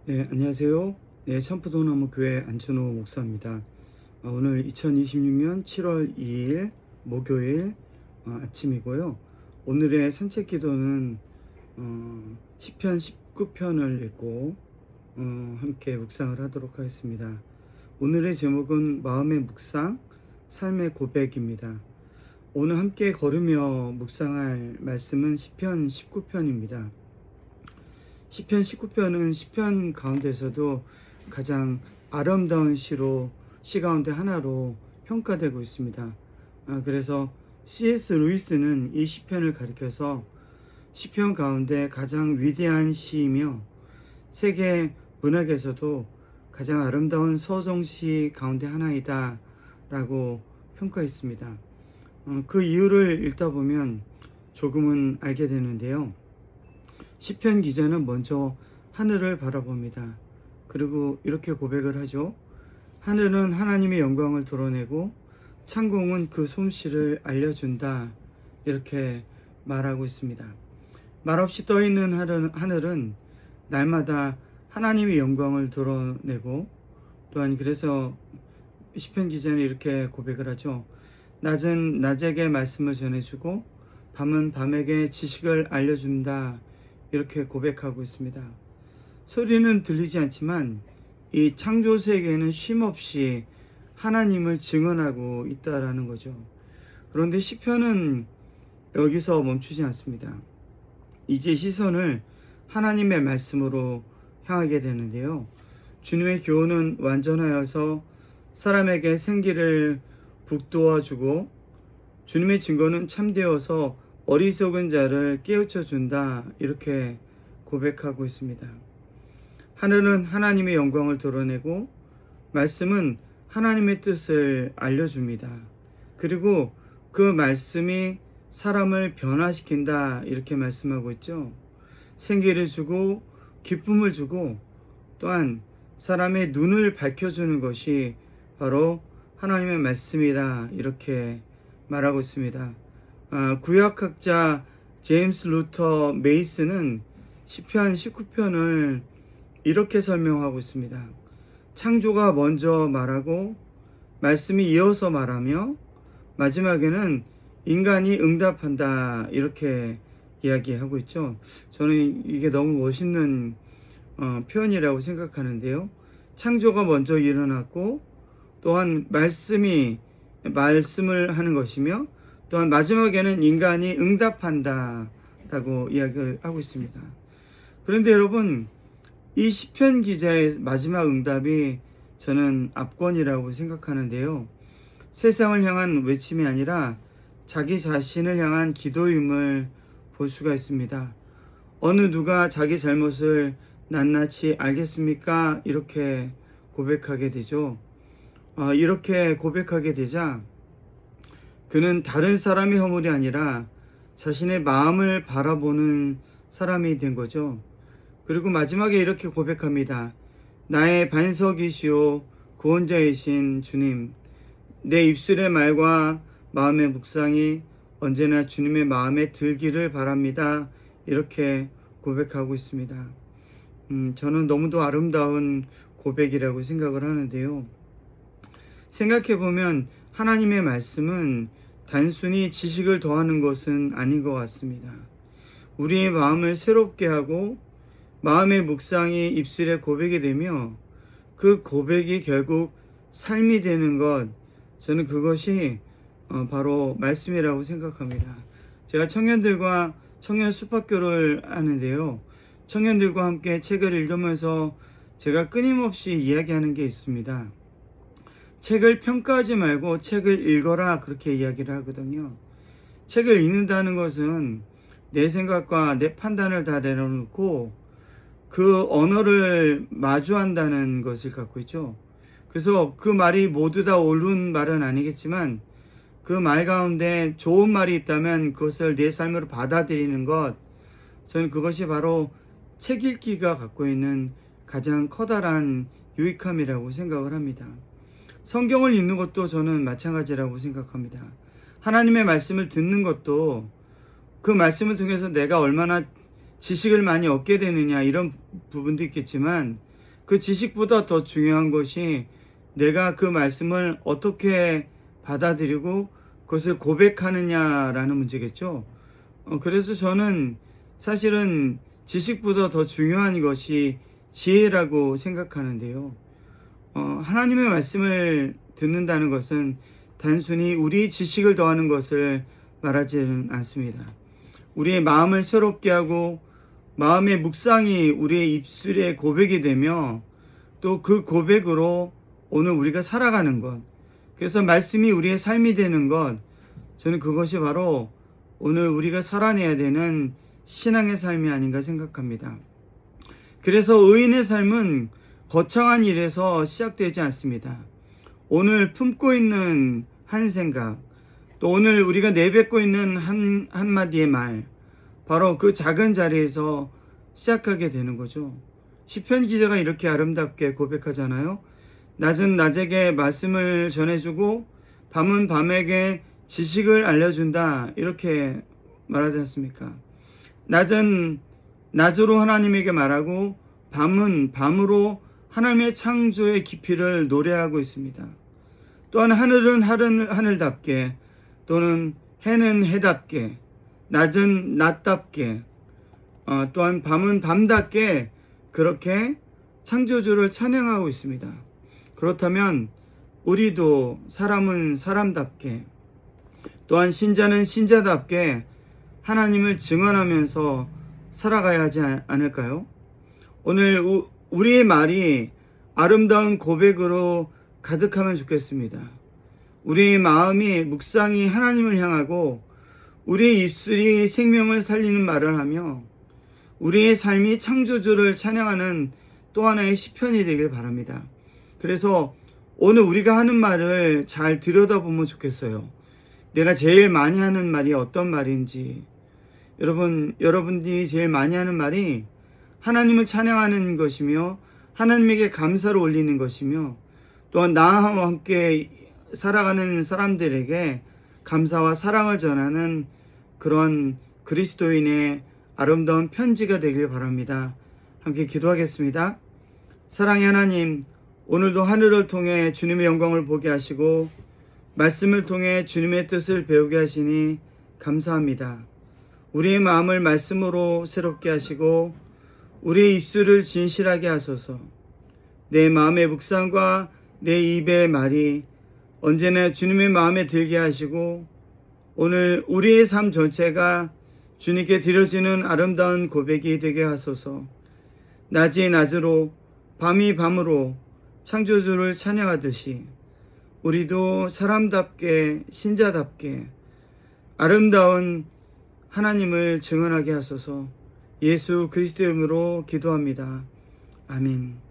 네, 안녕하세요. 네, 참푸도나무 교회 안천호 목사입니다. 오늘 2026년 7월 2일 목요일 아침이고요. 오늘의 산책 기도는 시편 19편을 읽고 함께 묵상을 하도록 하겠습니다. 오늘의 제목은 마음의 묵상, 삶의 고백입니다. 오늘 함께 걸으며 묵상할 말씀은 시편 19편입니다. 시편 19편은 시편 가운데서도 가장 아름다운 시 가운데 하나로 평가되고 있습니다. 그래서 C.S. 루이스는 이 시편을 가리켜서 시편 가운데 가장 위대한 시이며 세계 문학에서도 가장 아름다운 서정시 가운데 하나이다 라고 평가했습니다. 그 이유를 읽다 보면 조금은 알게 되는데요. 시편 기자는 먼저 하늘을 바라봅니다. 그리고 이렇게 고백을 하죠. 하늘은 하나님의 영광을 드러내고 창공은 그 솜씨를 알려준다. 이렇게 말하고 있습니다. 말없이 떠있는 하늘은 날마다 하나님의 영광을 드러내고, 또한 그래서 시편 기자는 이렇게 고백을 하죠. 낮은 낮에게 말씀을 전해주고 밤은 밤에게 지식을 알려준다. 이렇게 고백하고 있습니다. 소리는 들리지 않지만 이 창조 세계는 쉼없이 하나님을 증언하고 있다라는 거죠. 그런데 시편은 여기서 멈추지 않습니다. 이제 시선을 하나님의 말씀으로 향하게 되는데요. 주님의 교훈은 완전하여서 사람에게 생기를 북돋아주고, 주님의 증거는 참되어서 어리석은 자를 깨우쳐 준다. 이렇게 고백하고 있습니다. 하늘은 하나님의 영광을 드러내고 말씀은 하나님의 뜻을 알려줍니다. 그리고 그 말씀이 사람을 변화시킨다. 이렇게 말씀하고 있죠. 생기를 주고 기쁨을 주고 또한 사람의 눈을 밝혀주는 것이 바로 하나님의 말씀이다. 이렇게 말하고 있습니다. 구약학자 제임스 루터 메이슨은 시편 19편을 이렇게 설명하고 있습니다. 창조가 먼저 말하고 말씀이 이어서 말하며 마지막에는 인간이 응답한다. 이렇게 이야기하고 있죠. 저는 이게 너무 멋있는 표현이라고 생각하는데요. 창조가 먼저 일어났고 또한 말씀을 하는 것이며 또한 마지막에는 인간이 응답한다 라고 이야기를 하고 있습니다. 그런데 여러분, 이 시편 기자의 마지막 응답이 저는 압권이라고 생각하는데요. 세상을 향한 외침이 아니라 자기 자신을 향한 기도임을 볼 수가 있습니다. 어느 누가 자기 잘못을 낱낱이 알겠습니까? 이렇게 고백하게 되죠. 이렇게 고백하게 되자 그는 다른 사람의 허물이 아니라 자신의 마음을 바라보는 사람이 된 거죠. 그리고 마지막에 이렇게 고백합니다. 나의 반석이시오 구원자이신 주님, 내 입술의 말과 마음의 묵상이 언제나 주님의 마음에 들기를 바랍니다. 이렇게 고백하고 있습니다. 저는 너무도 아름다운 고백이라고 생각을 하는데요. 생각해보면 하나님의 말씀은 단순히 지식을 더하는 것은 아닌 것 같습니다. 우리의 마음을 새롭게 하고 마음의 묵상이 입술에 고백이 되며 그 고백이 결국 삶이 되는 것, 저는 그것이 바로 말씀이라고 생각합니다. 제가 청년 숙박교를 하는데요. 청년들과 함께 책을 읽으면서 제가 끊임없이 이야기하는 게 있습니다. 책을 평가하지 말고 책을 읽어라, 그렇게 이야기를 하거든요. 책을 읽는다는 것은 내 생각과 내 판단을 다 내려놓고 그 언어를 마주한다는 것을 갖고 있죠. 그래서 그 말이 모두 다 옳은 말은 아니겠지만 그 말 가운데 좋은 말이 있다면 그것을 내 삶으로 받아들이는 것, 저는 그것이 바로 책 읽기가 갖고 있는 가장 커다란 유익함이라고 생각을 합니다. 성경을 읽는 것도 저는 마찬가지라고 생각합니다. 하나님의 말씀을 듣는 것도 그 말씀을 통해서 내가 얼마나 지식을 많이 얻게 되느냐, 이런 부분도 있겠지만 그 지식보다 더 중요한 것이 내가 그 말씀을 어떻게 받아들이고 그것을 고백하느냐라는 문제겠죠. 그래서 저는 사실은 지식보다 더 중요한 것이 지혜라고 생각하는데요. 하나님의 말씀을 듣는다는 것은 단순히 우리 지식을 더하는 것을 말하지는 않습니다. 우리의 마음을 새롭게 하고 마음의 묵상이 우리의 입술에 고백이 되며 또 그 고백으로 오늘 우리가 살아가는 것, 그래서 말씀이 우리의 삶이 되는 것, 저는 그것이 바로 오늘 우리가 살아내야 되는 신앙의 삶이 아닌가 생각합니다. 그래서 의인의 삶은 거창한 일에서 시작되지 않습니다. 오늘 품고 있는 한 생각, 또 오늘 우리가 내뱉고 있는 한마디의 말, 바로 그 작은 자리에서 시작하게 되는 거죠. 시편 기자가 이렇게 아름답게 고백하잖아요. 낮은 낮에게 말씀을 전해주고 밤은 밤에게 지식을 알려준다, 이렇게 말하지 않습니까? 낮은 낮으로 하나님에게 말하고 밤은 밤으로 하나님의 창조의 깊이를 노래하고 있습니다. 또한 하늘은 하늘답게, 또는 해는 해답게, 낮은 낮답게, 또한 밤은 밤답게 그렇게 창조주를 찬양하고 있습니다. 그렇다면 우리도 사람은 사람답게, 또한 신자는 신자답게 하나님을 증언하면서 살아가야 하지 않을까요? 오늘 우리의 말이 아름다운 고백으로 가득하면 좋겠습니다. 우리의 마음이 묵상이 하나님을 향하고 우리의 입술이 생명을 살리는 말을 하며 우리의 삶이 창조주를 찬양하는 또 하나의 시편이 되길 바랍니다. 그래서 오늘 우리가 하는 말을 잘 들여다보면 좋겠어요. 내가 제일 많이 하는 말이 어떤 말인지, 여러분들이 제일 많이 하는 말이 하나님을 찬양하는 것이며 하나님에게 감사를 올리는 것이며 또한 나와 함께 살아가는 사람들에게 감사와 사랑을 전하는 그런 그리스도인의 아름다운 편지가 되길 바랍니다. 함께 기도하겠습니다. 사랑의 하나님, 오늘도 하늘을 통해 주님의 영광을 보게 하시고 말씀을 통해 주님의 뜻을 배우게 하시니 감사합니다. 우리의 마음을 말씀으로 새롭게 하시고 우리의 입술을 진실하게 하소서. 내 마음의 묵상과 내 입의 말이 언제나 주님의 마음에 들게 하시고 오늘 우리의 삶 전체가 주님께 드려지는 아름다운 고백이 되게 하소서. 낮이 낮으로 밤이 밤으로 창조주를 찬양하듯이 우리도 사람답게 신자답게 아름다운 하나님을 증언하게 하소서. 예수 그리스도의 이름으로 기도합니다. 아멘.